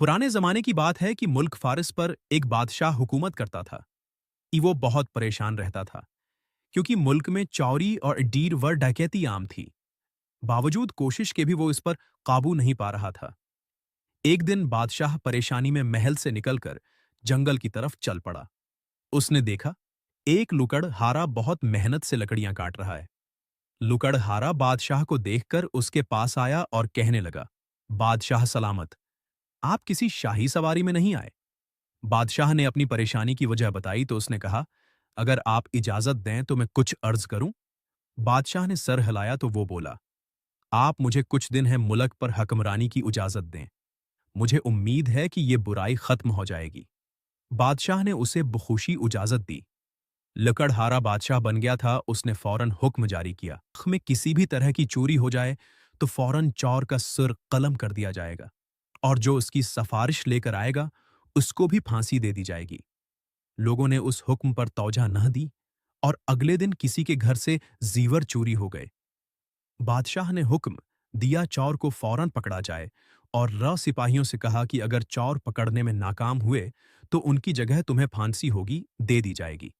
पुराने जमाने की बात है कि मुल्क फारिस पर एक बादशाह हुकूमत करता था कि वो बहुत परेशान रहता था क्योंकि मुल्क में चोरी और डीर व डकैती आम थी। बावजूद कोशिश के भी वो इस पर काबू नहीं पा रहा था। एक दिन बादशाह परेशानी में महल से निकलकर जंगल की तरफ चल पड़ा। उसने देखा एक लुकड़हारा बहुत मेहनत से लकड़ियां काट रहा है। लुकड़हारा बादशाह को देखकर उसके पास आया और कहने लगा, बादशाह सलामत, आप किसी शाही सवारी में नहीं आए। बादशाह ने अपनी परेशानी की वजह बताई तो उसने कहा, अगर आप इजाजत दें तो मैं कुछ अर्ज करूं। बादशाह ने सर हिलाया तो वो बोला, आप मुझे कुछ दिन है मुल्क पर हकमरानी की इजाजत दें। मुझे उम्मीद है कि ये बुराई खत्म हो जाएगी। बादशाह ने उसे बखुशी इजाजत दी। लकड़हारा बादशाह बन गया था। उसने फौरन हुक्म जारी किया, में किसी भी तरह की चोरी हो जाए तो फौरन चोर का सिर कलम कर दिया जाएगा और जो उसकी सफारिश लेकर आएगा उसको भी फांसी दे दी जाएगी। लोगों ने उस हुक्म पर तौजा न दी और अगले दिन किसी के घर से जीवर चोरी हो गए। बादशाह ने हुक्म दिया चोर को फौरन पकड़ा जाए और सिपाहियों से कहा कि अगर चोर पकड़ने में नाकाम हुए तो उनकी जगह तुम्हें फांसी होगी, दे दी जाएगी।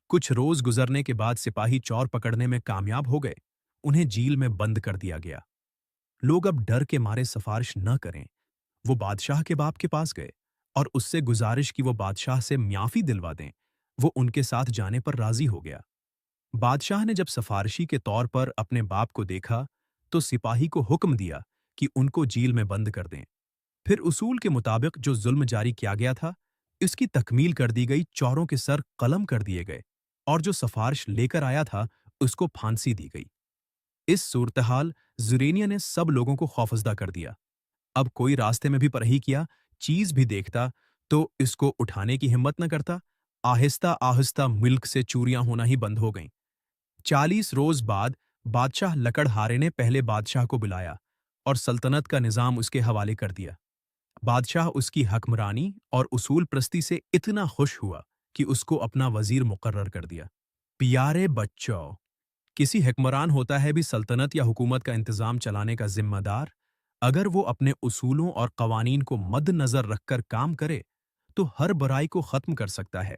कुछ रोज गुजरने के बाद सिपाही चोर पकड़ने में कामयाब हो गए। उन्हें जेल में बंद कर दिया गया। लोग अब डर के मारे सिफारिश न करें। वो बादशाह के बाप के पास गए और उससे गुजारिश की वो बादशाह से म्याफी दिलवा दें। वो उनके साथ जाने पर राजी हो गया। बादशाह ने जब सफारशी के तौर पर अपने बाप को देखा तो सिपाही को हुक्म दिया कि उनको जेल में बंद कर दें। फिर उसूल के मुताबिक जो जुल्म जारी किया गया था इसकी तकमील कर दी गई। चोरों के सर कलम कर दिए गए और जो सफारिश लेकर आया था उसको फांसी दी गई। इस सूरतहाल जुरेनिया ने सब लोगों को खौफजदा कर दिया। अब कोई रास्ते में भी परही किया, चीज भी देखता तो इसको उठाने की हिम्मत न करता। आहिस्ता आहिस्ता मुल्क से चोरियां होना ही बंद हो गईं। 40 रोज बाद बादशाह लकड़हारे ने पहले बादशाह को बुलाया और सल्तनत का निजाम उसके हवाले कर दिया। बादशाह उसकी हकमरानी और उसूल प्रस्ती से इतना खुश हुआ कि उसको अपना वजीर मुकर्रर कर दिया। प्यारे बच्चों, किसी हुक्मरान होता है भी सल्तनत या हुकूमत का इंतजाम चलाने का जिम्मेदार। अगर वो अपने उसूलों और कवानीन को मद्देनजर रखकर काम करे तो हर बुराई को खत्म कर सकता है।